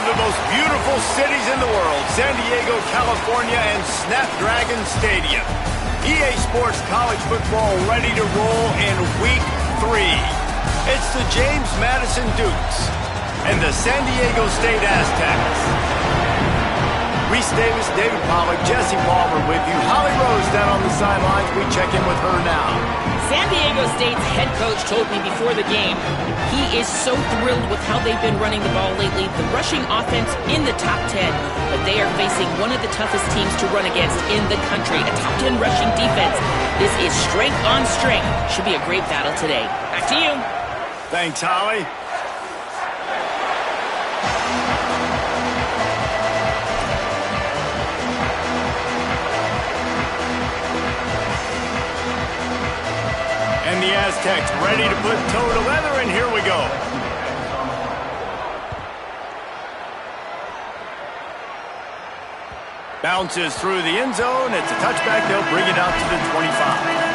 of the most beautiful cities in the world, San Diego, California, and Snapdragon Stadium. EA Sports College Football ready to roll in Week 3. It's the James Madison Dukes and the San Diego State Aztecs. Reese Davis, David Pollack, Jesse Palmer with you. Holly Rose down on the sidelines. We check in with her now. San Diego State's head coach told me before the game he is so thrilled with how they've been running the ball lately. The rushing offense in the top 10, but they are facing one of the toughest teams to run against in the country, a top 10 rushing defense. This is strength on strength. Should be a great battle today. Back to you. Thanks, Holly. And the Aztecs ready to put toe to leather, and here we go. Bounces through the end zone. It's a touchback. They'll bring it out to the 25.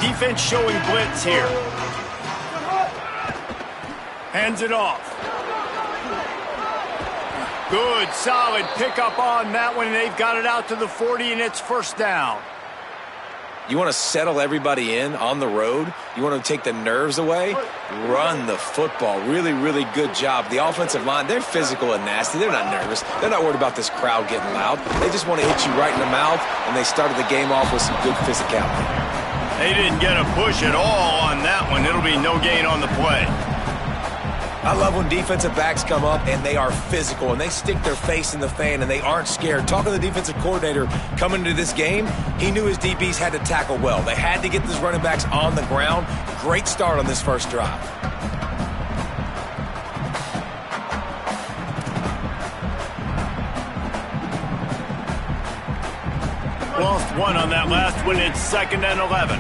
Defense showing blitz here. Hands it off. Good, solid pickup on that one. They've got it out to the 40, and it's first down. You want to settle everybody in on the road? You want to take the nerves away? Run the football. Really, really good job. The offensive line, they're physical and nasty. They're not nervous. They're not worried about this crowd getting loud. They just want to hit you right in the mouth, and they started the game off with some good physicality. They didn't get a push at all on that one. It'll be no gain on the play. I love when defensive backs come up and they are physical and they stick their face in the fan and they aren't scared. Talking to the defensive coordinator coming into this game, he knew his DBs had to tackle well. They had to get these running backs on the ground. Great start on this first drive. Lost one on that last one. It's 2nd and 11.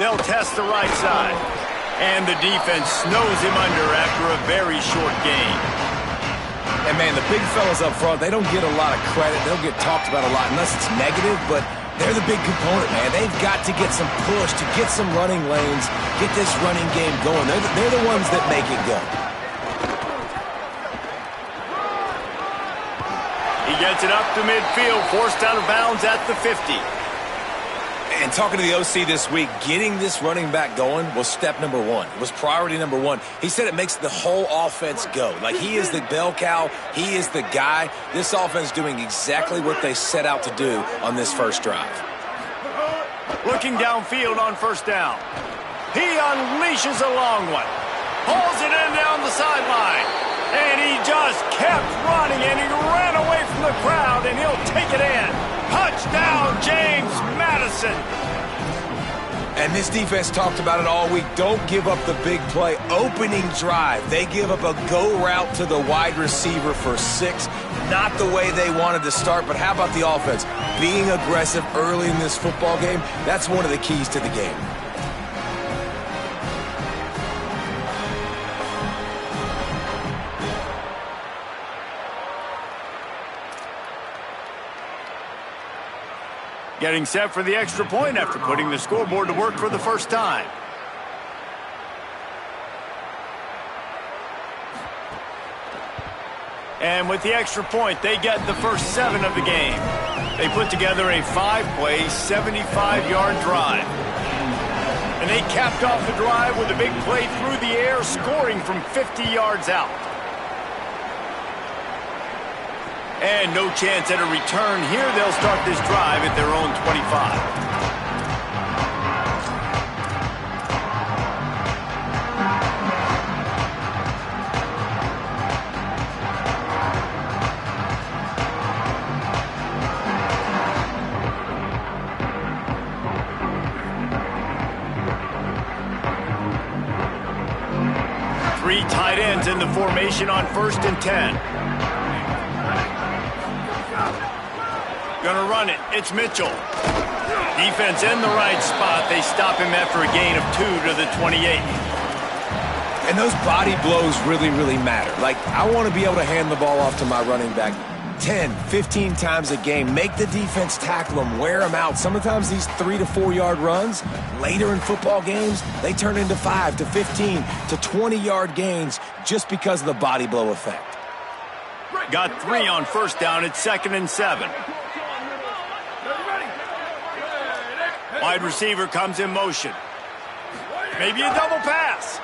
They'll test the right side. And the defense snows him under after a very short gain. And, man, the big fellas up front, they don't get a lot of credit. They don't get talked about a lot unless it's negative, but they're the big component, man. They've got to get some push, to get some running lanes, get this running game going. They're the ones that make it go. He gets it up to midfield, forced out of bounds at the 50. And talking to the OC this week, getting this running back going was step number one. It was priority number one. He said it makes the whole offense go. Like, he is the bell cow. He is the guy. This offense doing exactly what they set out to do on this first drive. Looking downfield on first down. He unleashes a long one. Pulls it in down the sideline. And he just kept running, and he ran away from the crowd, and he'll take it in. Touchdown, James Madison. And this defense talked about it all week. Don't give up the big play. Opening drive, they give up a go route to the wide receiver for 6. Not the way they wanted to start, but how about the offense? Being aggressive early in this football game, that's one of the keys to the game. Getting set for the extra point after putting the scoreboard to work for the first time. And with the extra point, they get the first 7 of the game. They put together a 5-play, 75-yard drive. And they capped off the drive with a big play through the air, scoring from 50 yards out. And no chance at a return here. They'll start this drive at their own 25. Three tight ends in the formation on 1st and 10. Gonna run it. It's Mitchell. Defense in the right spot. They stop him after a gain of 2 to the 28. And those body blows really, really matter. Like, I want to be able to hand the ball off to my running back 10, 15 times a game. Make the defense tackle them, wear them out. Sometimes these 3 to 4 yard runs, later in football games, they turn into 5 to 15 to 20 yard gains just because of the body blow effect. Got 3 on first down. It's 2nd and 7. Wide receiver comes in motion. Maybe a double pass.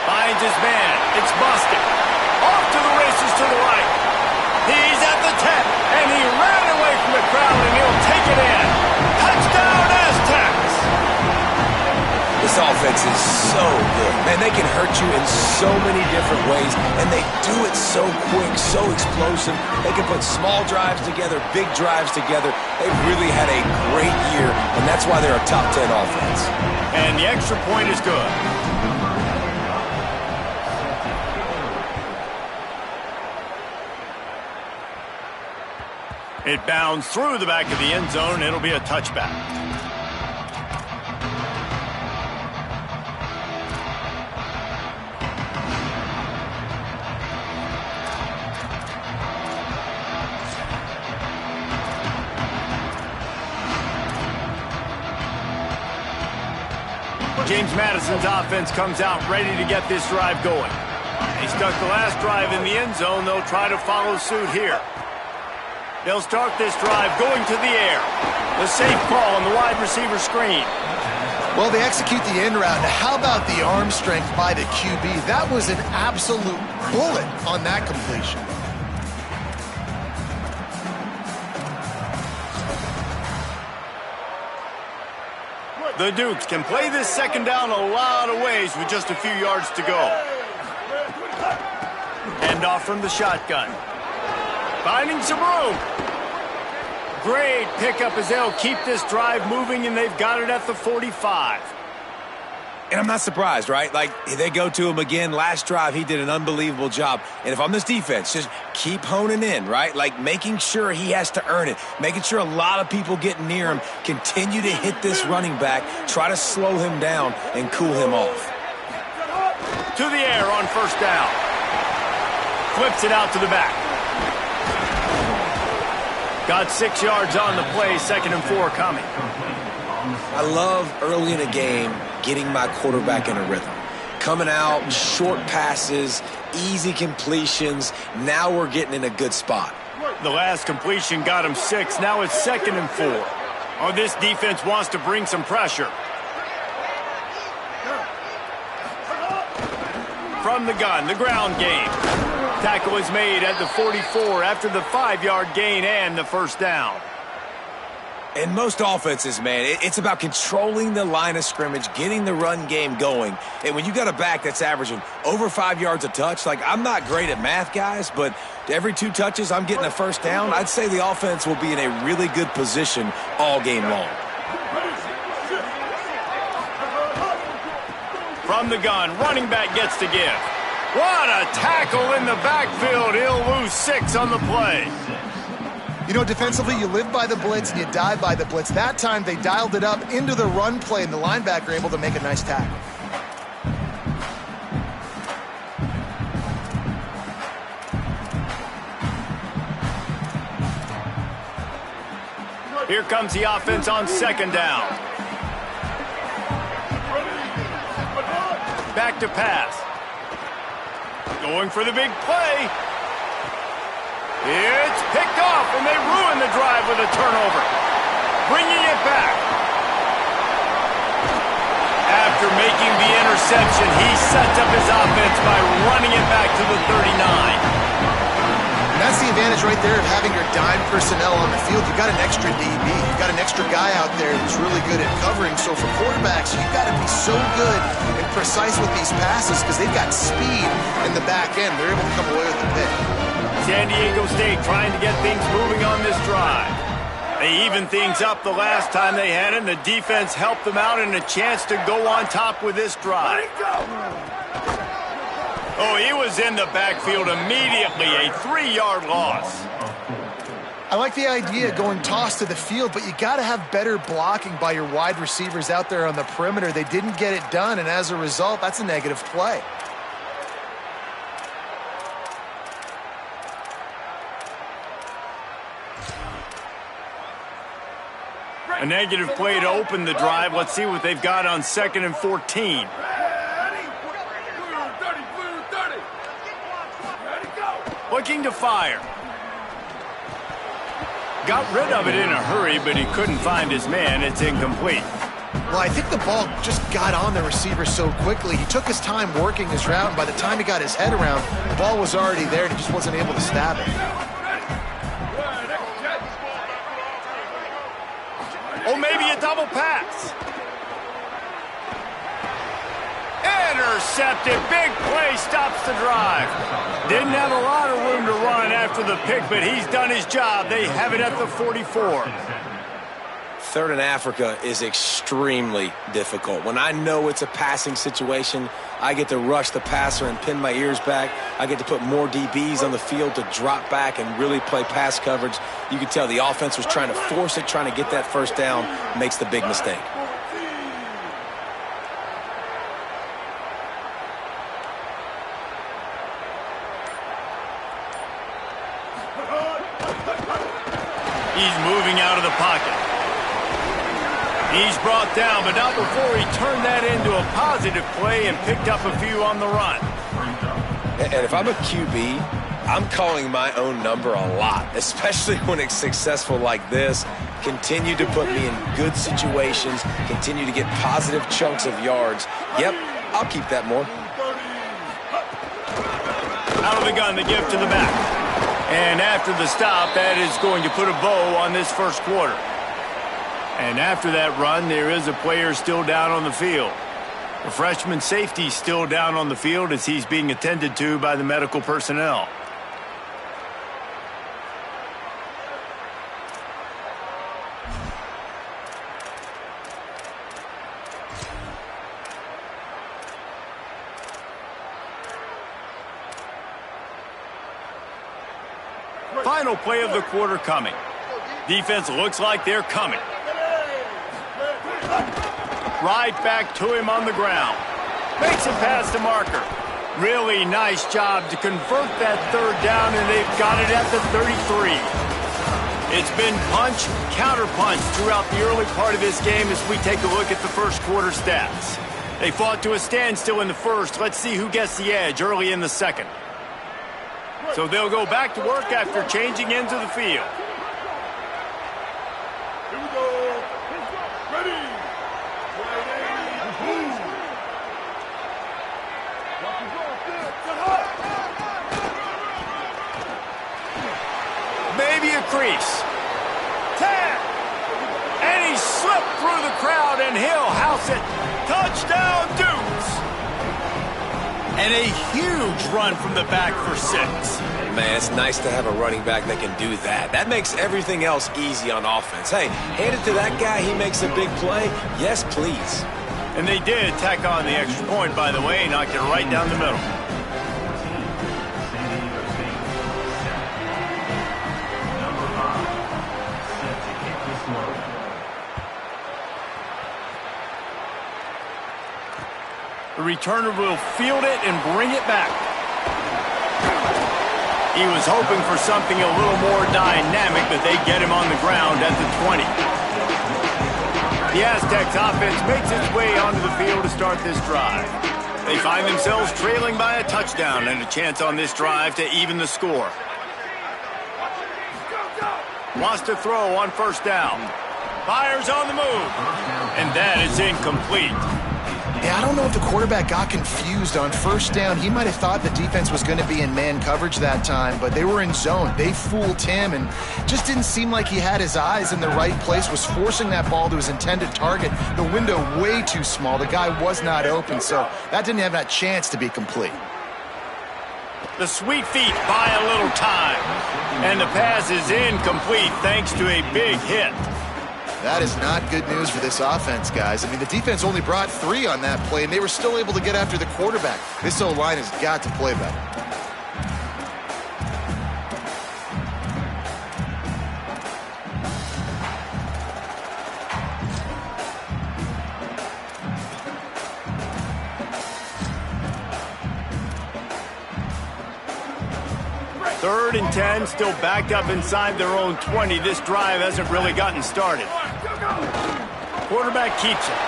Finds his man. It's busted. Off to the races to the right. He's at the 10, and he ran away from the crowd, and he'll take it in. Touchdown, Aztecs! This offense is so good. Man, they can hurt you in so many different ways, and they do it so quick, so explosive. They can put small drives together, big drives together. They've really had a great year, and that's why they're a top 10 offense. And the extra point is good. It bounds through the back of the end zone. It'll be a touchback. James Madison's offense comes out ready to get this drive going. They stuck the last drive in the end zone. They'll try to follow suit here. They'll start this drive going to the air. The safe call on the wide receiver screen. Well, they execute the end route. Now, how about the arm strength by the QB? That was an absolute bullet on that completion. The Dukes can play this second down a lot of ways with just a few yards to go. Hand off from the shotgun. Finding some room. Great pickup as they'll keep this drive moving, and they've got it at the 45. And I'm not surprised, right? Like, they go to him again. Last drive, he did an unbelievable job. And if I'm this defense, just keep honing in, right? Like, making sure he has to earn it. Making sure a lot of people get near him. Continue to hit this running back. Try to slow him down and cool him off. To the air on first down. Flips it out to the back. Got 6 yards on the play. 2nd and 4 coming. I love early in a game getting my quarterback in a rhythm. Coming out, short passes, easy completions. Now we're getting in a good spot. The last completion got him 6. Now it's 2nd and 4. Oh, this defense wants to bring some pressure. From the gun, the ground game. Tackle is made at the 44 after the 5-yard gain and the first down. In most offenses, man, it's about controlling the line of scrimmage, getting the run game going. And when you got a back that's averaging over 5 yards a touch, like, I'm not great at math, guys, but every 2 touches I'm getting a first down, I'd say the offense will be in a really good position all game long. From the gun, running back gets to give. What a tackle in the backfield. He'll lose 6 on the play. You know, defensively, you live by the blitz and you die by the blitz. That time, they dialed it up into the run play, and the linebacker able to make a nice tackle. Here comes the offense on 2nd down. Back to pass. Going for the big play. It's picked off, and they ruin the drive with a turnover. Bringing it back. After making the interception, he sets up his offense by running it back to the 39. And that's the advantage right there of having your dime personnel on the field. You've got an extra DB. You've got an extra guy out there who's really good at covering. So for quarterbacks, you've got to be so good and precise with these passes because they've got speed in the back end. They're able to come away with the pick. San Diego State trying to get things moving on this drive. They evened things up the last time they had it, and the defense helped them out and a chance to go on top with this drive. Oh, he was in the backfield immediately, a 3-yard loss. I like the idea going toss to the field, but you got to have better blocking by your wide receivers out there on the perimeter. They didn't get it done, and as a result, that's a negative play. A negative play to open the drive. Let's see what they've got on 2nd and 14. Looking to fire. Got rid of it in a hurry, but he couldn't find his man. It's incomplete. Well, I think the ball just got on the receiver so quickly. He took his time working his route, and by the time he got his head around, the ball was already there, and he just wasn't able to stab it. Oh, maybe a double pass. Intercepted. Big play stops the drive. Didn't have a lot of room to run after the pick, but he's done his job. They have it at the 44. 3rd and Africa is extremely difficult. When I know it's a passing situation, I get to rush the passer and pin my ears back. I get to put more DBs on the field to drop back and really play pass coverage. You can tell the offense was trying to force it, trying to get that first down, makes the big mistake. He's moving out of the pocket. He's brought down, but not before he turned that into a positive play and picked up a few on the run. And if I'm a QB, I'm calling my own number a lot, especially when it's successful like this. Continue to put me in good situations, continue to get positive chunks of yards. Yep, I'll keep that more. Out of the gun, they give to the back. And after the stop, that is going to put a bow on this first quarter. And after that run, there is a player still down on the field. The freshman safety still down on the field as he's being attended to by the medical personnel. Final play of the quarter coming. Defense looks like they're coming. Right back to him on the ground. Makes a pass to Marker. Really nice job to convert that 3rd down, and they've got it at the 33. It's been punch, counter-punch throughout the early part of this game as we take a look at the first quarter stats. They fought to a standstill in the first. Let's see who gets the edge early in the second. So they'll go back to work after changing into the field. Here we go. Ready. Maybe a crease. 10. And he slipped through the crowd, and he'll house it. Touchdown, Dukes. And a huge run from the back for 6. Man, it's nice to have a running back that can do that. That makes everything else easy on offense. Hey, hand it to that guy, he makes a big play. Yes, please. And they did tack on the extra point, by the way, knocked it right down the middle. The returner will field it and bring it back. He was hoping for something a little more dynamic, but they get him on the ground at the 20. The Aztecs offense makes its way onto the field to start this drive. They find themselves trailing by a touchdown and a chance on this drive to even the score. Wants to throw on 1st down. Fires on the move. And that is incomplete. Yeah, I don't know if the quarterback got confused on 1st down. He might have thought the defense was going to be in man coverage that time, but they were in zone. They fooled him and just didn't seem like he had his eyes in the right place, was forcing that ball to his intended target. The window way too small. The guy was not open, so that didn't have that chance to be complete. The sweet feet buy a little time, and the pass is incomplete thanks to a big hit. That is not good news for this offense, guys. I mean, the defense only brought 3 on that play, and they were still able to get after the quarterback. This O-line has got to play better. Third and 10, still backed up inside their own 20. This drive hasn't really gotten started. Quarterback keeps it.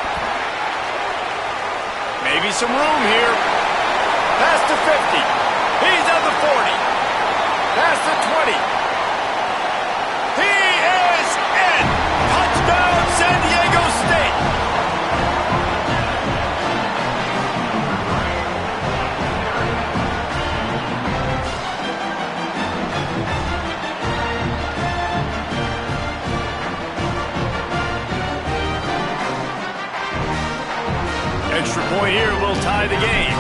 Maybe some room here. Pass to 50. He's at the 40. Pass to 20. He is in. Touchdown, San Diego State. Extra point here will tie the game.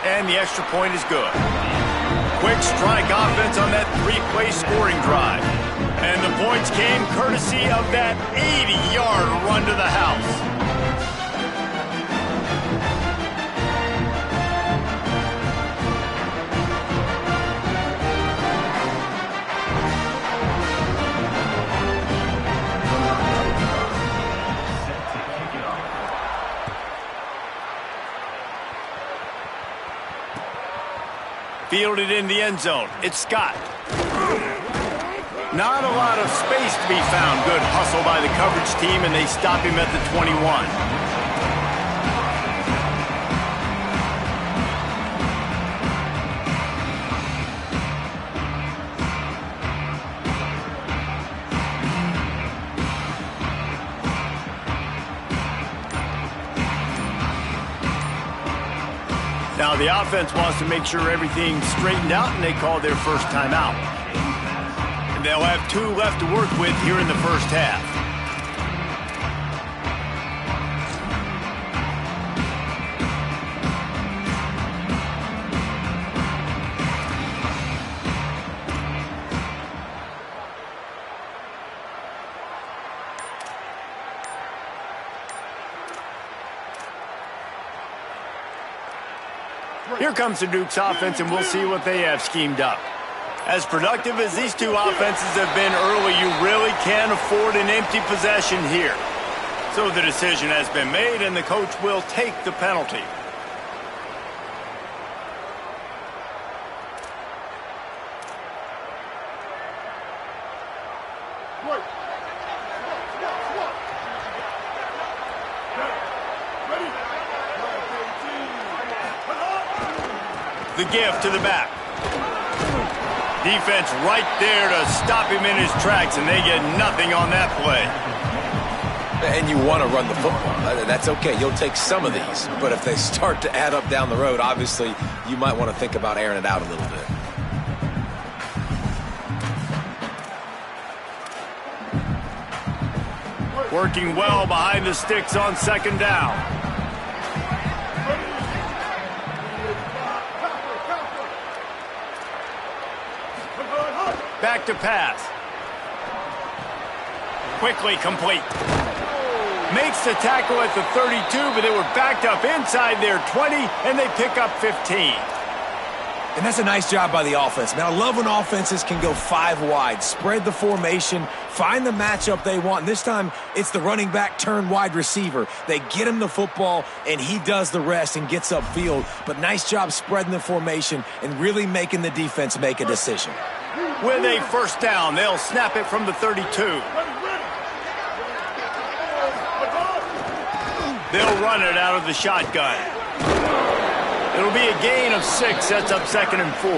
And the extra point is good. Quick strike offense on that 3-play scoring drive. And the points came courtesy of that 80-yard run to the house. Fielded in the end zone. It's Scott. Not a lot of space to be found. Good hustle by the coverage team, and they stop him at the 21. Now the offense wants to make sure everything's straightened out, and they call their first timeout. And they'll have 2 left to work with here in the first half. Here comes the Duke's offense, and we'll see what they have schemed up. As productive as these two offenses have been early, you really can't afford an empty possession here. So the decision has been made, and the coach will take the penalty. The give to the back. Defense right there to stop him in his tracks, and they get nothing on that play. And you want to run the football. That's okay. You'll take some of these. But if they start to add up down the road, obviously, you might want to think about airing it out a little bit. Working well behind the sticks on second down. Back to pass. Quickly complete. Makes the tackle at the 32, but they were backed up inside their 20, and they pick up 15. And that's a nice job by the offense. Man, I love when offenses can go 5 wide, spread the formation, find the matchup they want. And this time, it's the running back turned wide receiver. They get him the football, and he does the rest and gets upfield. But nice job spreading the formation and really making the defense make a decision. With a first down, they'll snap it from the 32. They'll run it out of the shotgun. It'll be a gain of 6, sets up 2nd and 4.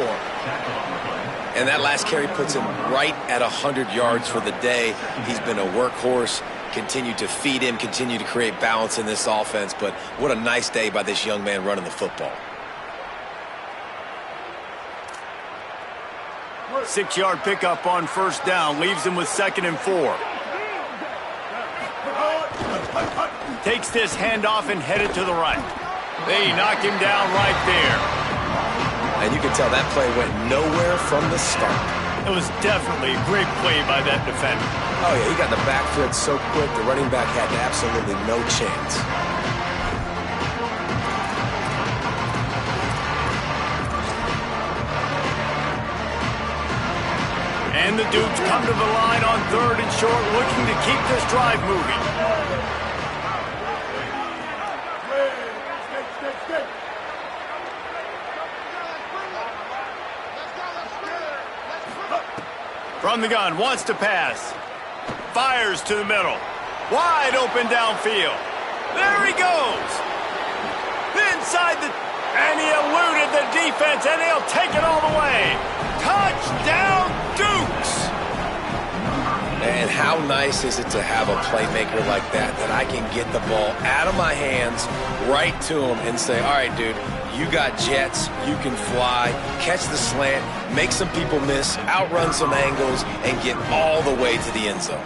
And that last carry puts him right at 100 yards for the day. He's been a workhorse, continue to feed him, continue to create balance in this offense. But what a nice day by this young man running the football. 6-yard pickup on first down, leaves him with 2nd and 4. Takes this handoff and headed to the right. They knock him down right there. And you can tell that play went nowhere from the start. It was definitely a great play by that defender. Oh, yeah, he got the back foot so quick, the running back had absolutely no chance. And the Dukes come to the line on 3rd and short, looking to keep this drive moving. From the gun, wants to pass. Fires to the middle. Wide open downfield. There he goes. Inside the... And he eluded the defense, and he'll take it all the way. Touchdown, Dukes! And how nice is it to have a playmaker like that I can get the ball out of my hands right to him and say, all right, dude, you got jets, you can fly, catch the slant, make some people miss, outrun some angles, and get all the way to the end zone.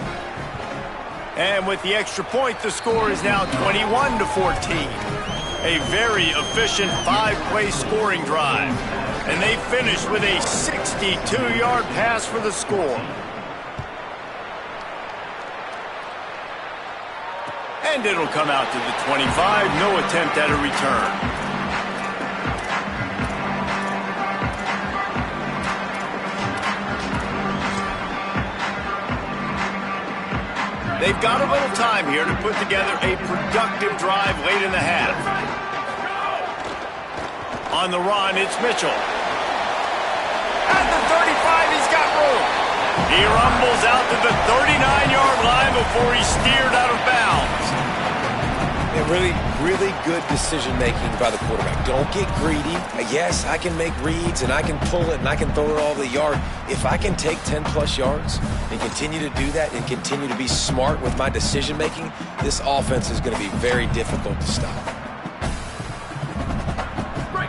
And with the extra point, the score is now 21-14. A very efficient 5-play scoring drive. And they finish with a 62-yard pass for the score. And it'll come out to the 25. No attempt at a return. They've got a little time here to put together a productive drive late in the half. On the run, it's Mitchell. At the 35, he's got room. He rumbles out to the 39-yard line before he's steered out of bounds. And really good decision-making by the quarterback. Don't get greedy. Yes, I can make reads, and I can pull it, and I can throw it all the yard. If I can take 10-plus yards and continue to do that and continue to be smart with my decision-making, this offense is going to be very difficult to stop.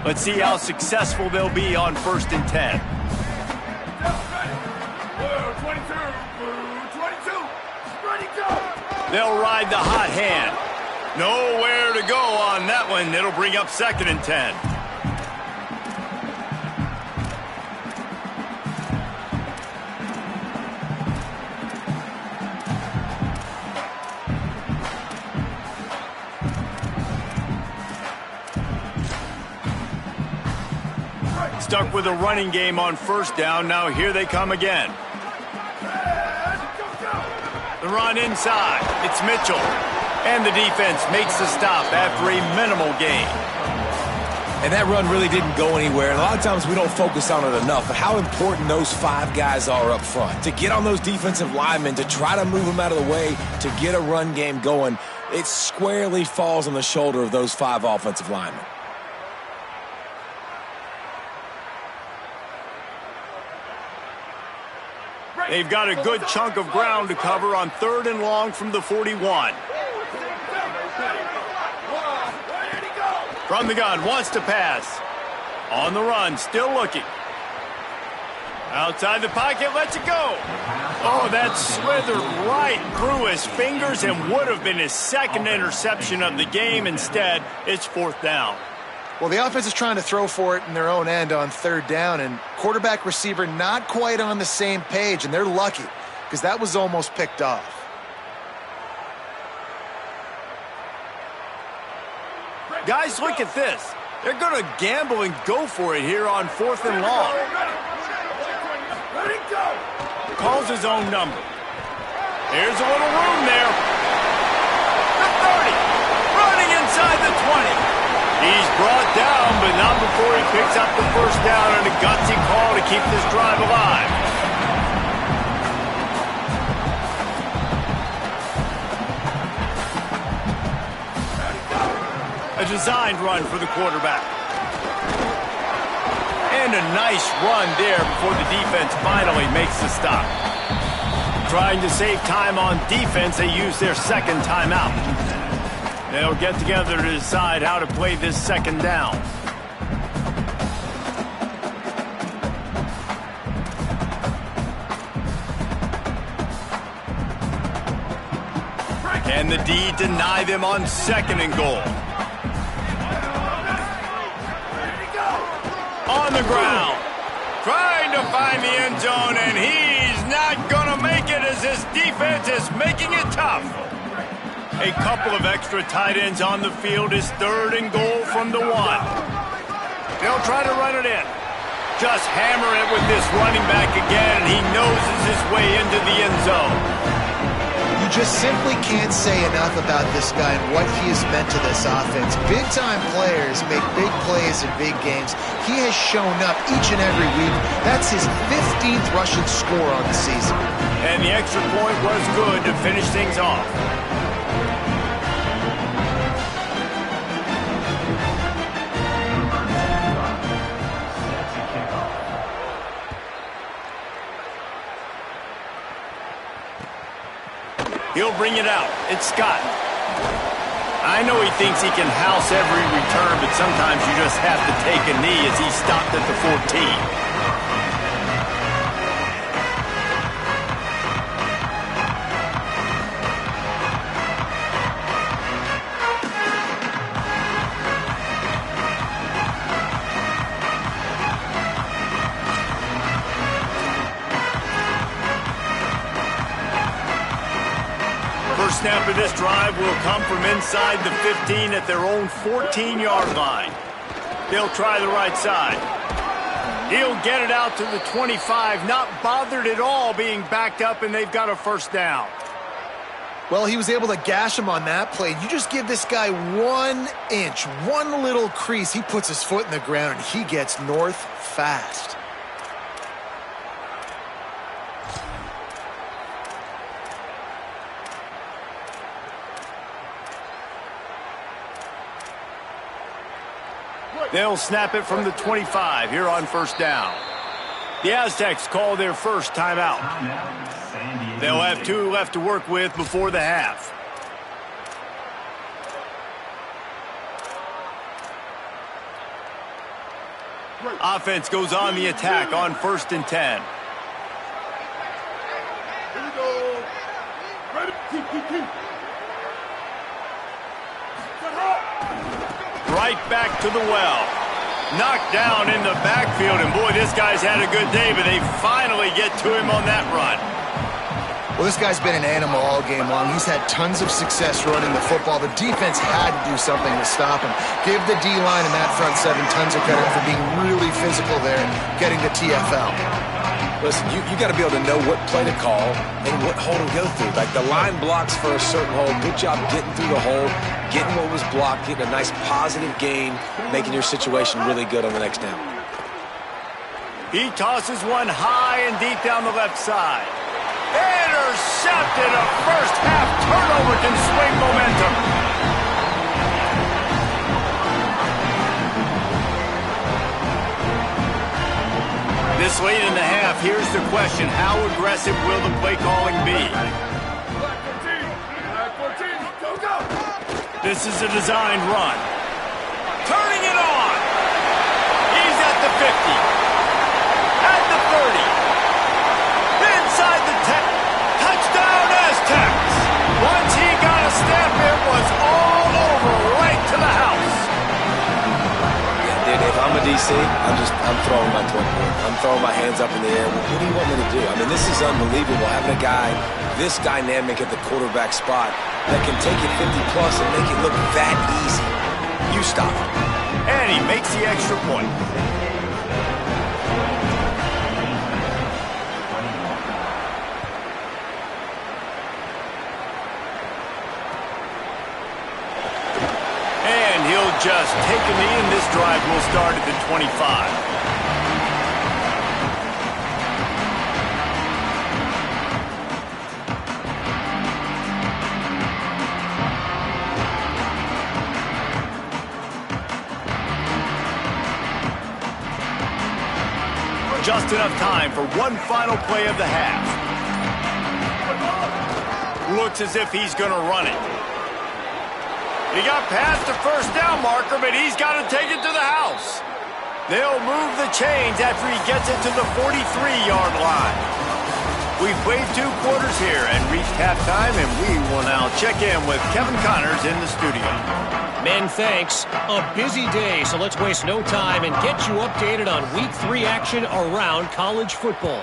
Let's see how successful they'll be on 1st and 10. They'll ride the hot hand. Nowhere to go on that one. It'll bring up 2nd and 10. Stuck with a running game on 1st down. Now here they come again. The run inside. It's Mitchell. And the defense makes the stop after a minimal gain. And that run really didn't go anywhere. And a lot of times we don't focus on it enough, but how important those 5 guys are up front. To get on those defensive linemen, to try to move them out of the way, to get a run game going, it squarely falls on the shoulder of those 5 offensive linemen. They've got a good chunk of ground to cover on 3rd and long from the 41. From the gun, wants to pass. On the run, still looking. Outside the pocket, lets it go. Oh, that slithered right through his fingers and would have been his 2nd interception of the game. Instead, it's 4th down. Well, the offense is trying to throw for it in their own end on 3rd down, and quarterback receiver not quite on the same page, and they're lucky because that was almost picked off. Guys, look at this. They're going to gamble and go for it here on 4th and long. Calls his own number. Here's a little room there. The 30. Running inside the 20. He's brought down, but not before he picks up the 1st down and a gutsy call to keep this drive alive. A designed run for the quarterback. And a nice run there before the defense finally makes the stop. Trying to save time on defense, they use their 2nd timeout. They'll get together to decide how to play this 2nd down. Can the D deny them on 2nd and goal? On the ground. Trying to find the end zone, and he's not going to make it as this defense is making it tough. A couple of extra tight ends on the field is 3rd and goal from the 1. They'll try to run it in. Just hammer it with this running back again, and he noses his way into the end zone. You just simply can't say enough about this guy and what he has meant to this offense. Big-time players make big plays in big games. He has shown up each and every week. That's his 15th rushing score on the season. And the extra point was good to finish things off. He'll bring it out. It's Scott. I know he thinks he can house every return, but sometimes you just have to take a knee as he stopped at the 14. First snap of this drive will come from inside the 15 at their own 14-yard line. They'll try the right side. He'll get it out to the 25, not bothered at all being backed up, and they've got a first down. Well, he was able to gash him on that play. You just give this guy 1 inch, one little crease. He puts his foot in the ground, and he gets north fast. They'll snap it from the 25 here on first down. The Aztecs call their first timeout. They'll have 2 left to work with before the half. Offense goes on the attack on 1st and 10. Here we go. Ready. Keep. Right back to the well. Knocked down in the backfield, and boy, this guy's had a good day, but they finally get to him on that run. Well, this guy's been an animal all game long. He's had tons of success running the football. The defense had to do something to stop him. Give the D-line and that front 7 tons of credit for being really physical there and getting the TFL. Listen, you got to be able to know what play to call and what hole to go through. Like the line blocks for a certain hole. Good job getting through the hole, getting what was blocked, getting a nice positive gain, making your situation really good on the next down. He tosses one high and deep down the left side. Intercepted. A first half turnover can swing momentum. This late in the half, here's the question. How aggressive will the play calling be? Black 14. Go. This is a designed run. Turning it on. He's at the 50. At the 30. Inside the 10. Touchdown Aztecs. Once he got a step, it was all over right to the house. If I'm a DC, I'm throwing my point. I'm throwing my hands up in the air. What do you want me to do? I mean, this is unbelievable, having a guy this dynamic at the quarterback spot that can take it 50-plus and make it look that easy. You stop him. And he makes the extra point. And he'll just take a knee, and this drive will start at the 25. Just enough time for one final play of the half. Looks as if he's going to run it. He got past the first down marker, but he's got to take it to the house. They'll move the chains after he gets it to the 43-yard line. We've played 2 quarters here and reached halftime, and we will now check in with Kevin Connors in the studio. Men, thanks. A busy day, so let's waste no time and get you updated on Week 3 action around college football.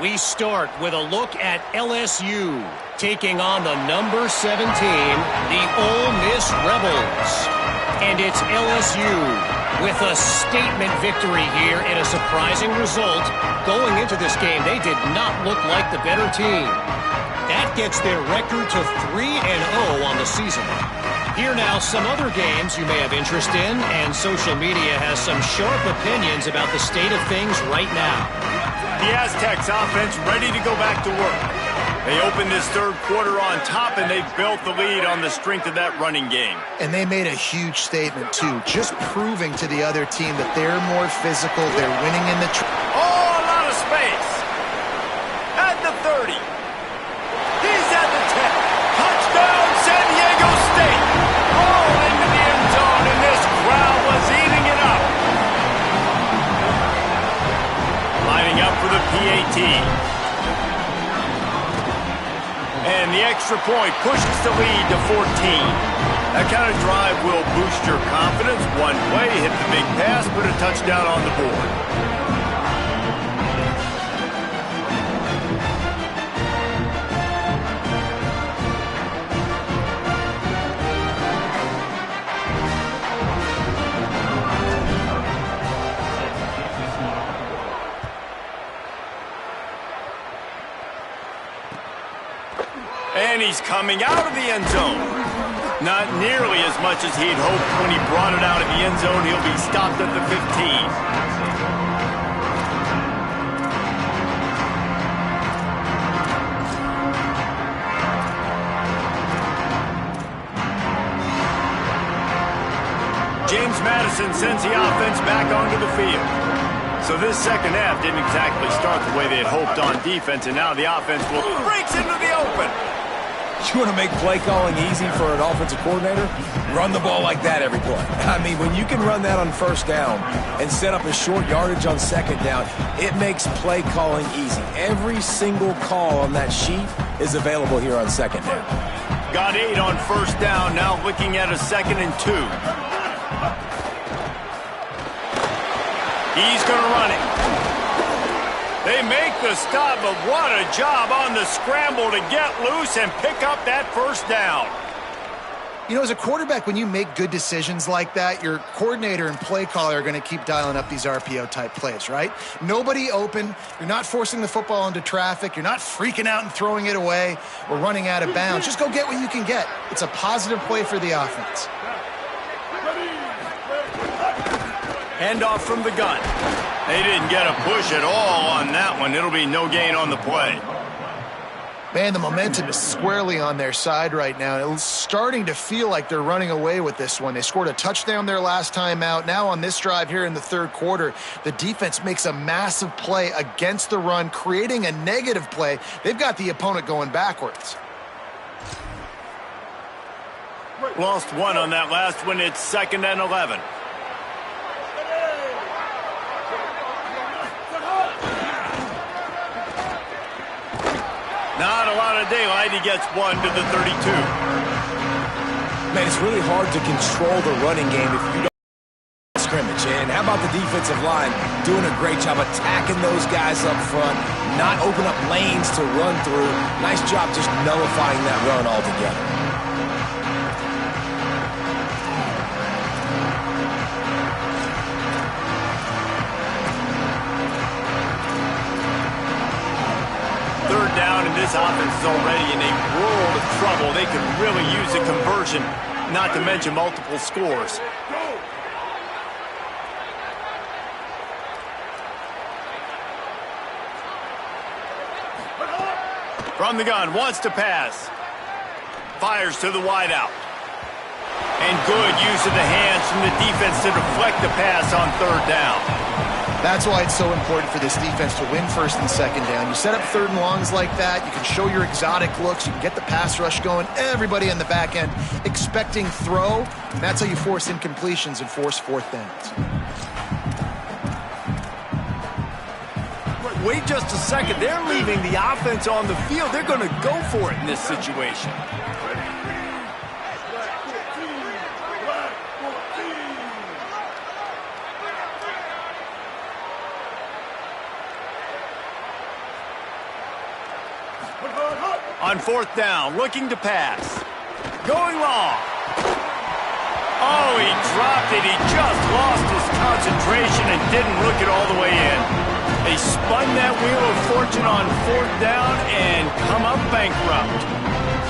We start with a look at LSU taking on the number 7 team, the Ole Miss Rebels. And it's LSU with a statement victory here in a surprising result. Going into this game, they did not look like the better team. That gets their record to 3-0 on the season. Here now, some other games you may have interest in, and social media has some sharp opinions about the state of things right now. The Aztecs offense ready to go back to work. They opened this 3rd quarter on top, and they built the lead on the strength of that running game. And they made a huge statement, too, just proving to the other team that they're more physical, they're winning in the... Oh, a lot of space. At the 30. He's at the 10. Touchdown, San Diego State. All into the end zone, and this crowd was eating it up. Lining up for the PAT. And the extra point pushes the lead to 14. That kind of drive will boost your confidence. One play, hit the big pass, put a touchdown on the board. And he's coming out of the end zone. Not nearly as much as he'd hoped when he brought it out of the end zone. He'll be stopped at the 15. James Madison sends the offense back onto the field. So this second half didn't exactly start the way they had hoped on defense, and now the offense breaks into the open. You want to make play calling easy for an offensive coordinator? Run the ball like that every play. I mean, when you can run that on 1st down and set up a short yardage on 2nd down, it makes play calling easy. Every single call on that sheet is available here on 2nd down. Got 8 on 1st down, now looking at a 2nd and 2. He's going to run it. They make the stop, but what a job on the scramble to get loose and pick up that 1st down. You know, as a quarterback, when you make good decisions like that, your coordinator and play caller are going to keep dialing up these RPO-type plays, right? Nobody open. You're not forcing the football into traffic. You're not freaking out and throwing it away or running out of bounds. Just go get what you can get. It's a positive play for the offense. Handoff from the gun. They didn't get a push at all on that one. It'll be no gain on the play. Man, the momentum is squarely on their side right now. It's starting to feel like they're running away with this one. They scored a touchdown their last time out. Now on this drive here in the 3rd quarter, the defense makes a massive play against the run, creating a negative play. They've got the opponent going backwards. Lost 1 on that last one. It's 2nd and 11. Not a lot of daylight. He gets 1 to the 32. Man, it's really hard to control the running game if you don't scrimmage. And how about the defensive line doing a great job attacking those guys up front, not open up lanes to run through. Nice job just nullifying that run altogether. Down, and this offense is already in a world of trouble. They could really use a conversion, not to mention multiple scores. From the gun, wants to pass. Fires to the wideout. And good use of the hands from the defense to deflect the pass on 3rd down. That's why it's so important for this defense to win 1st and 2nd down. You set up 3rd and longs like that. You can show your exotic looks. You can get the pass rush going. Everybody on the back end expecting throw. And that's how you force incompletions and force 4th downs. wait just a second. They're leaving the offense on the field. They're going to go for it in this situation. On fourth down, looking to pass. Going long. Oh, he dropped it. He just lost his concentration and didn't look it all the way in. They spun that wheel of fortune on fourth down and come up bankrupt.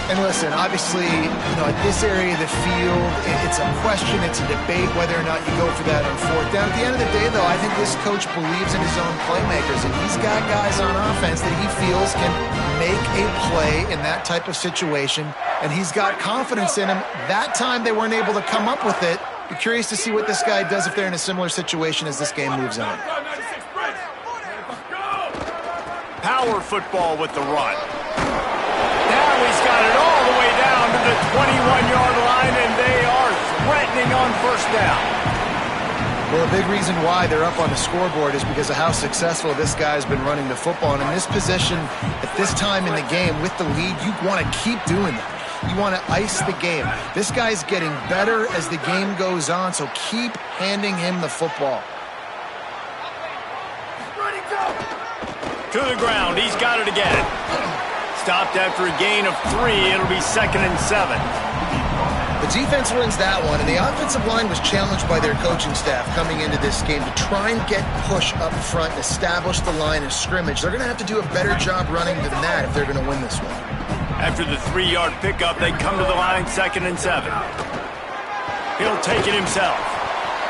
And listen, obviously, at this area of the field, it's a question, it's a debate whether or not you go for that on fourth down. At the end of the day, though, I think this coach believes in his own playmakers, and he's got guys on offense that he feels can make a play in that type of situation, and he's got confidence in him. That time they weren't able to come up with it. Be curious to see what this guy does if they're in a similar situation as this game moves on. Power football with the run. Now he's got it all the way down to the 21-yard line, and they are threatening on first down. Well, a big reason why they're up on the scoreboard is because of how successful this guy's been running the football. And in this position, at this time in the game, with the lead, you want to keep doing that. You want to ice the game. This guy's getting better as the game goes on, so keep handing him the football. To the ground. He's got it again. Stopped after a gain of 3. It'll be 2nd and 7. The defense wins that one, and the offensive line was challenged by their coaching staff coming into this game to try and get push up front and establish the line of scrimmage. They're going to have to do a better job running than that if they're going to win this one. After the 3-yard pickup, they come to the line 2nd and 7. He'll take it himself.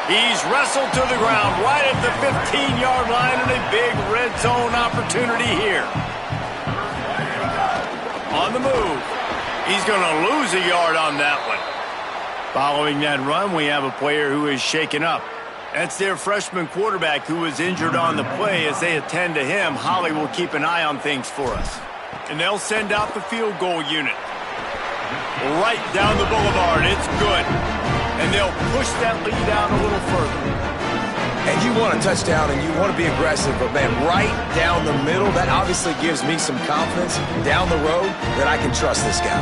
He's wrestled to the ground right at the 15-yard line, and a big red zone opportunity here. On the move. He's going to lose a yard on that one. Following that run, we have a player who is shaken up. That's their freshman quarterback who was injured on the play. As they attend to him, Holly will keep an eye on things for us. And they'll send out the field goal unit. Right down the boulevard. It's good. And they'll push that lead out a little further. And you want a touchdown and you want to be aggressive, but man, right down the middle, that obviously gives me some confidence down the road that I can trust this guy.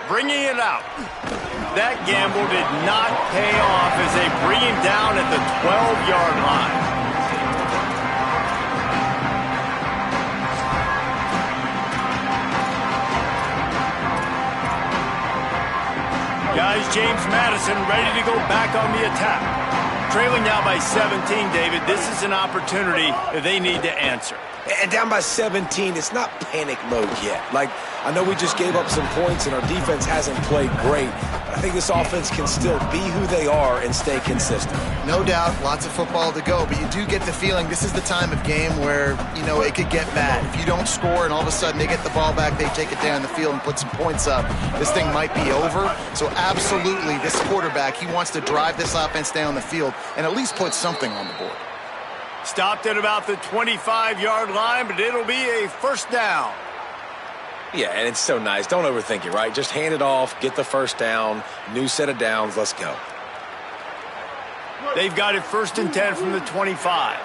Bringing it out. That gamble did not pay off as they bring him down at the 12-yard line. Guys, James Madison ready to go back on the attack. Trailing now by 17, David. This is an opportunity that they need to answer. And down by 17, it's not panic mode yet. Like, I know we just gave up some points and our defense hasn't played great, but I think this offense can still be who they are and stay consistent. No doubt, lots of football to go, but you do get the feeling this is the time of game where, it could get bad. If you don't score and all of a sudden they get the ball back, they take it down the field and put some points up, this thing might be over. So absolutely, this quarterback, he wants to drive this offense down the field and at least put something on the board. Stopped at about the 25-yard line, but it'll be a first down. Yeah, and it's so nice. Don't overthink it, right? Just hand it off, get the first down, new set of downs, let's go. They've got it 1st and 10 from the 25.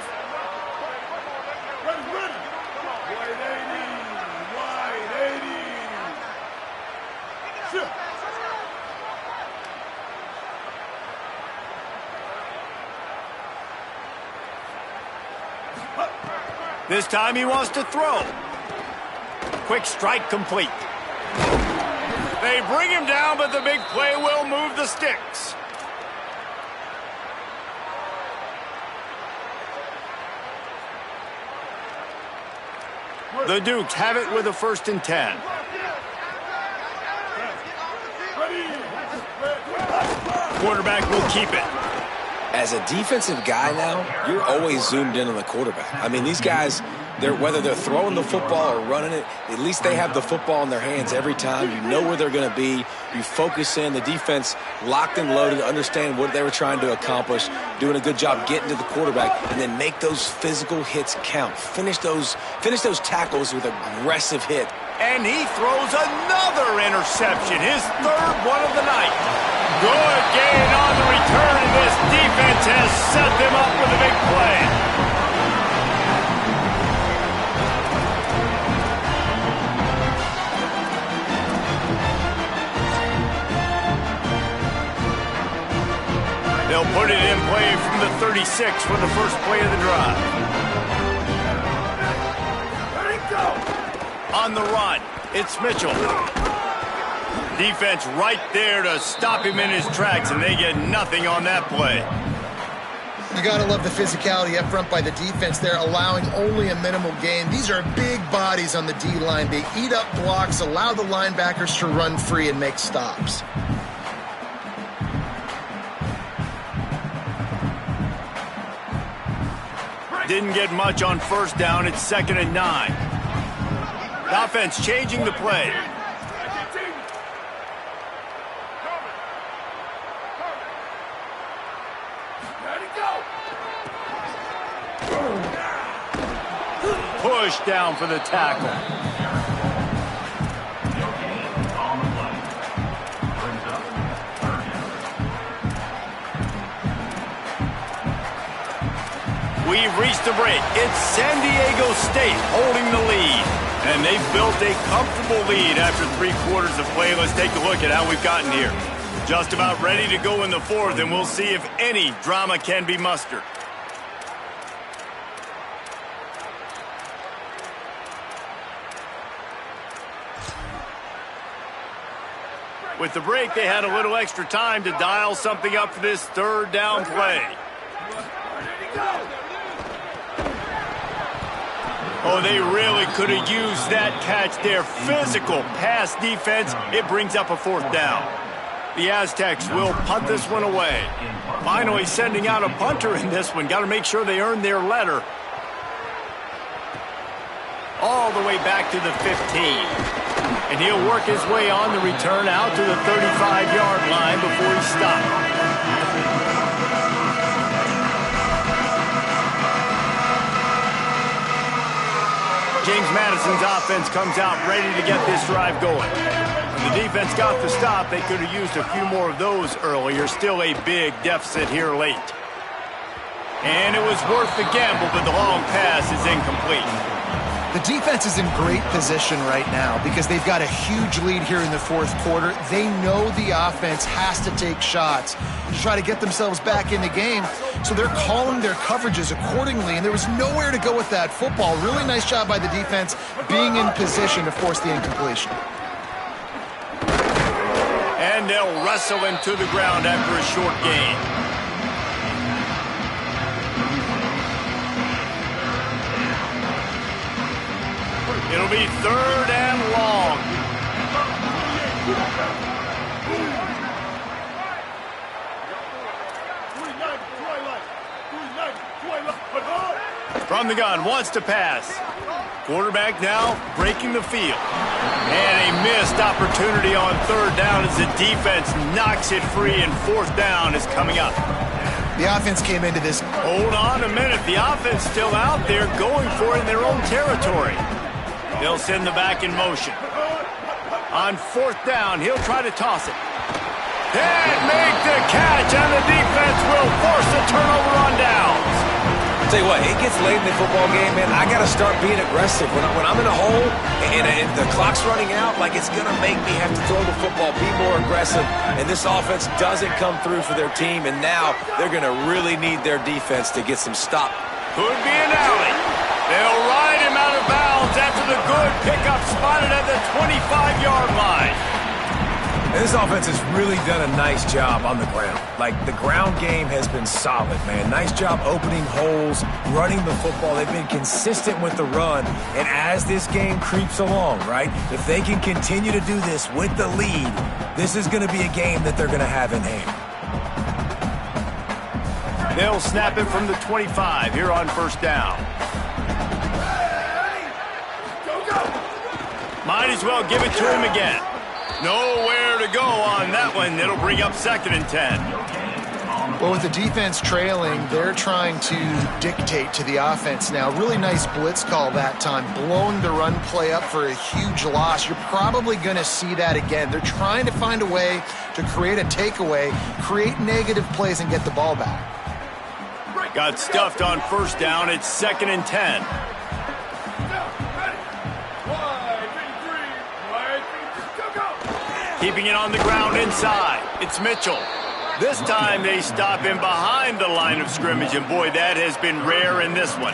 This time he wants to throw. Quick strike complete. They bring him down, but the big play will move the sticks. The Dukes have it with a 1st and 10. Quarterback will keep it. As a defensive guy now, you're always zoomed in on the quarterback. I mean, these guys, whether they're throwing the football or running it, at least they have the football in their hands every time. You know where they're going to be. You focus in. The defense locked and loaded, understand what they were trying to accomplish, doing a good job getting to the quarterback, and then make those physical hits count. Finish those tackles with aggressive hit And he throws another interception, his third one of the night. Good gain on the return, and this defense has set them up with a big play. They'll put it in play from the 36 for the first play of the drive. On the run, it's Mitchell. Defense right there to stop him in his tracks, and they get nothing on that play. You got to love the physicality up front by the defense there, allowing only a minimal gain. These are big bodies on the D-line. They eat up blocks, allow the linebackers to run free and make stops. Didn't get much on first down. It's 2nd and 9. The offense changing the play. Push down for the tackle. We've reached the break. It's San Diego State holding the lead. And they've built a comfortable lead after 3 quarters of play. Let's take a look at how we've gotten here. Just about ready to go in the 4th, and we'll see if any drama can be mustered. With the break, they had a little extra time to dial something up for this 3rd down play. Oh, they really could have used that catch there. Physical pass defense. It brings up a 4th down. The Aztecs will punt this one away. Finally sending out a punter in this one. Got to make sure they earn their letter. All the way back to the 15. And he'll work his way on the return out to the 35-yard line before he stops. James Madison's offense comes out ready to get this drive going. When the defense got the stop, they could have used a few more of those earlier. Still a big deficit here late. And it was worth the gamble, but the long pass is incomplete. The defense is in great position right now because they've got a huge lead here in the 4th quarter. They know the offense has to take shots to try to get themselves back in the game, so they're calling their coverages accordingly, and there was nowhere to go with that football. Really nice job by the defense being in position to force the incompletion. And they'll wrestle him to the ground after a short gain. It'll be 3rd and long. From the gun, wants to pass. Quarterback now breaking the field. And a missed opportunity on 3rd down as the defense knocks it free, and 4th down is coming up. The offense came into this. Hold on a minute. The offense still out there going for it in their own territory. They'll send the back in motion. On 4th down, he'll try to toss it. Can't make the catch, and the defense will force a turnover on downs. I'll tell you what, it gets late in the football game, man. I got to start being aggressive. When I'm in a hole and the clock's running out, like, it's going to make me have to throw the football, be more aggressive, and this offense doesn't come through for their team, and now they're going to really need their defense to get some stop. Could be an alley. They'll ride him out of bounds after the good pickup spotted at the 25-yard line. And this offense has really done a nice job on the ground. Like, the ground game has been solid, man. Nice job opening holes, running the football. They've been consistent with the run. And as this game creeps along, right, if they can continue to do this with the lead, this is going to be a game that they're going to have in hand. They'll snap it from the 25 here on 1st down. Might as well give it to him again. Nowhere to go on that one. It'll bring up 2nd and 10. Well, with the defense trailing, they're trying to dictate to the offense now. Really nice blitz call that time, blowing the run play up for a huge loss. You're probably going to see that again. They're trying to find a way to create a takeaway, create negative plays, and get the ball back. Got stuffed on first down. It's 2nd and 10. Keeping it on the ground inside. It's Mitchell. This time they stop him behind the line of scrimmage, and boy, that has been rare in this one.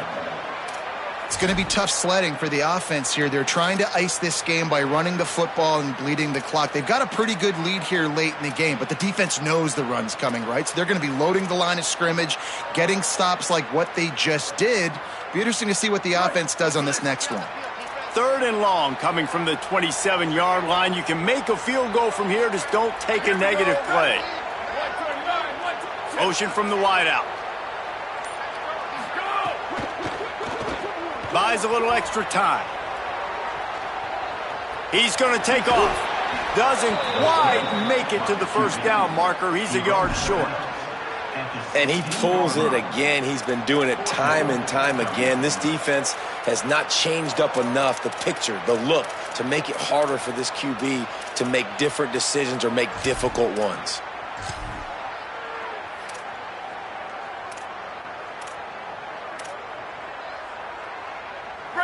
It's going to be tough sledding for the offense here. They're trying to ice this game by running the football and bleeding the clock. They've got a pretty good lead here late in the game, but the defense knows the run's coming, right? So they're going to be loading the line of scrimmage, getting stops like what they just did. Be interesting to see what the offense does on this next one. 3rd and long coming from the 27-yard line. You can make a field goal from here, just don't take a negative play. Motion from the wideout. Buys a little extra time. He's going to take off. Doesn't quite make it to the first down marker. He's a yard short. And he pulls it again. He's been doing it time and time again. This defense has not changed up enough the picture, the look, to make it harder for this QB to make different decisions or make difficult ones.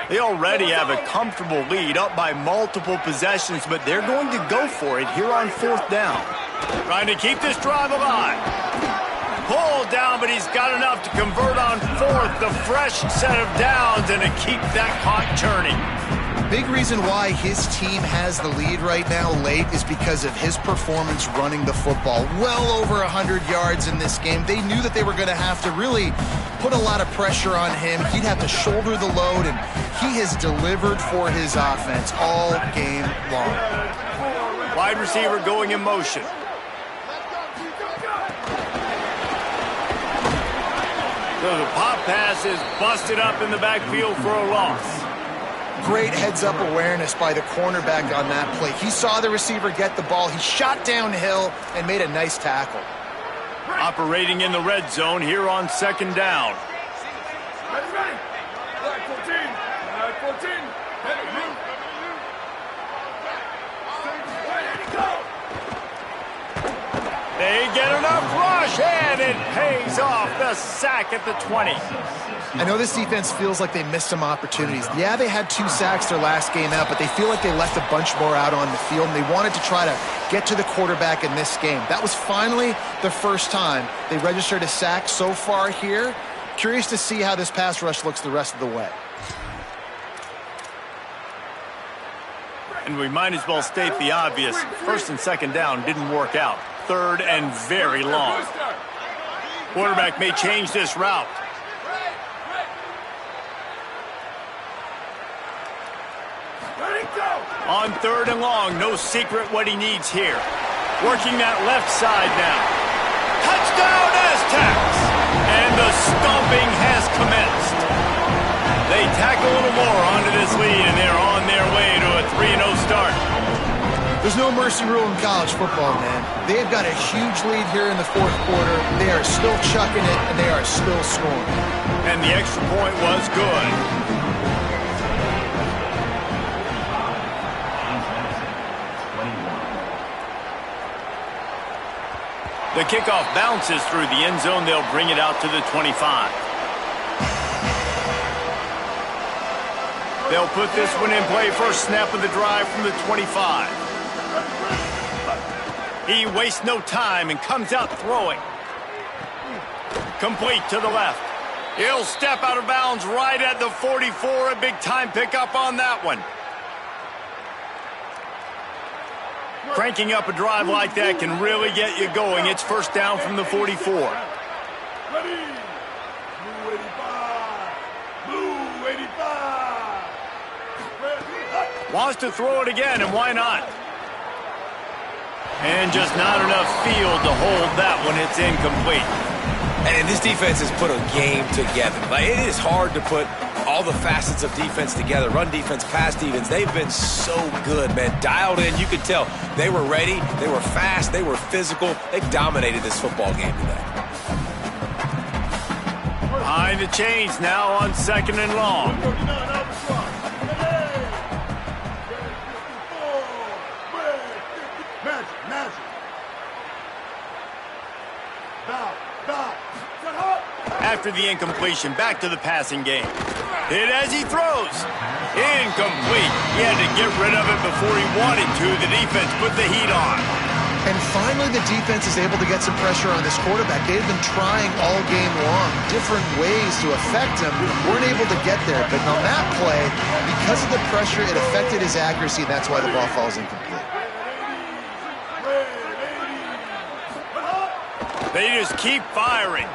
They already have a comfortable lead, up by multiple possessions, but they're going to go for it here on 4th down. Trying to keep this drive alive. Pulled down, but he's got enough to convert on 4th. The fresh set of downs and to keep that clock churning. Big reason why his team has the lead right now late is because of his performance running the football. Well over 100 yards in this game. They knew that they were going to have to really put a lot of pressure on him. He'd have to shoulder the load, and he has delivered for his offense all game long. Wide receiver going in motion. So the pop pass is busted up in the backfield for a loss. Great heads-up awareness by the cornerback on that play. He saw the receiver get the ball. He shot downhill and made a nice tackle. Operating in the red zone here on 2nd down. Ready. Flag 14. Flag 14. They get enough rush, and it pays off. The sack at the 20. I know this defense feels like they missed some opportunities. Yeah, they had 2 sacks their last game out, but they feel like they left a bunch more out on the field, and they wanted to try to get to the quarterback in this game. That was finally the first time they registered a sack so far here. Curious to see how this pass rush looks the rest of the way. And we might as well state the obvious. 1st and 2nd down didn't work out. 3rd and very long. Quarterback may change this route. On 3rd and long, no secret what he needs here. Working that left side now. Touchdown Aztecs! And the stomping has commenced. They tack a little more onto this lead, and they're on their way to a 3-0 start. There's no mercy rule in college football, man. They've got a huge lead here in the 4th quarter. They are still chucking it, and they are still scoring. And the extra point was good. The kickoff bounces through the end zone. They'll bring it out to the 25. They'll put this one in play. First snap of the drive from the 25. He wastes no time and comes out throwing. Complete to the left. He'll step out of bounds right at the 44. A big time pickup on that one. Cranking up a drive like that can really get you going. It's first down from the 44. Ready. Blue 85. Blue 85. Wants to throw it again, and why not? And just not enough field to hold that one. It's incomplete. And this defense has put a game together. Like, it is hard to put all the facets of defense together. Run defense, pass defense. They've been so good, man. Dialed in. You could tell they were ready. They were fast. They were physical. They dominated this football game today. Behind the chains now on 2nd and long. After the incompletion, back to the passing game. Hit as he throws. Incomplete. He had to get rid of it before he wanted to. The defense put the heat on. And finally, the defense is able to get some pressure on this quarterback. They've been trying all game long, different ways to affect him. Weren't able to get there. But on that play, because of the pressure, it affected his accuracy. That's why the ball falls incomplete. They just keep firing.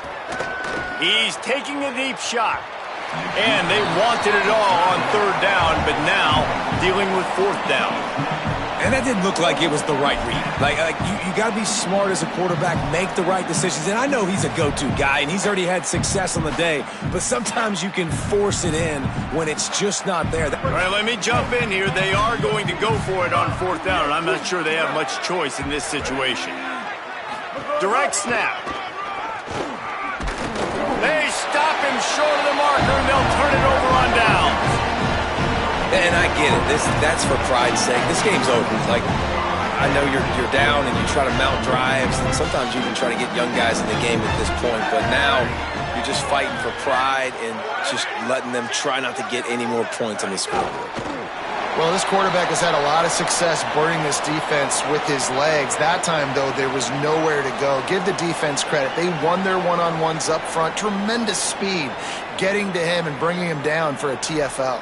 He's taking a deep shot. And they wanted it all on 3rd down, but now dealing with 4th down. And that didn't look like it was the right read. Like you got to be smart as a quarterback, make the right decisions. And I know he's a go-to guy, and he's already had success on the day. But sometimes you can force it in when it's just not there. All right, let me jump in here. They are going to go for it on 4th down, and I'm not sure they have much choice in this situation. Direct snap. They stop him short of the marker, and they'll turn it over on downs. And I get it. That's for pride's sake. This game's over. Like, I know you're down and you try to mount drives, and sometimes you can try to get young guys in the game at this point. But now you're just fighting for pride and just letting them try not to get any more points on the scoreboard. Well, this quarterback has had a lot of success burning this defense with his legs. That time, though, there was nowhere to go. Give the defense credit. They won their one-on-ones up front. Tremendous speed getting to him and bringing him down for a TFL.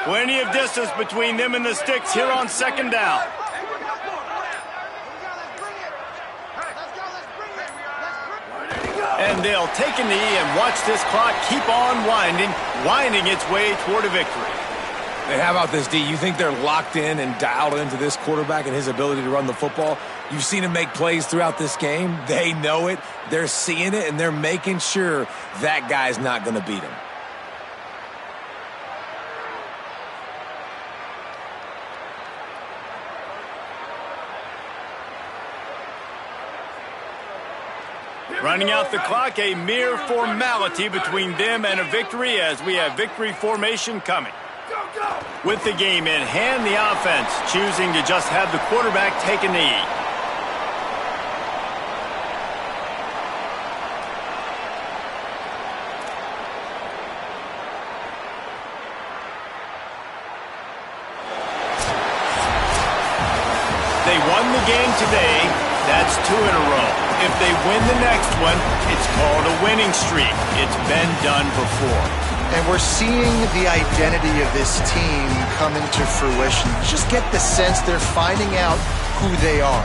Plenty of distance between them and the sticks here on 2nd down. And they'll take a knee and watch this clock keep on winding its way toward a victory. Hey, how about this, D? You think they're locked in and dialed into this quarterback and his ability to run the football? You've seen him make plays throughout this game. They know it. They're seeing it, and they're making sure that guy's not going to beat him. Running out the clock, a mere formality between them and a victory as we have victory formation coming. With the game in hand, the offense choosing to just have the quarterback take a knee. They won the game today. That's 2 in a row. If they win the next one, it's called a winning streak. It's been done before. And we're seeing the identity of this team come into fruition. Just get the sense they're finding out who they are,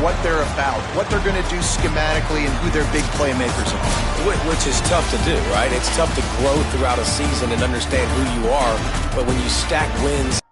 what they're about, what they're going to do schematically, and who their big playmakers are. Which is tough to do, right? It's tough to grow throughout a season and understand who you are. But when you stack wins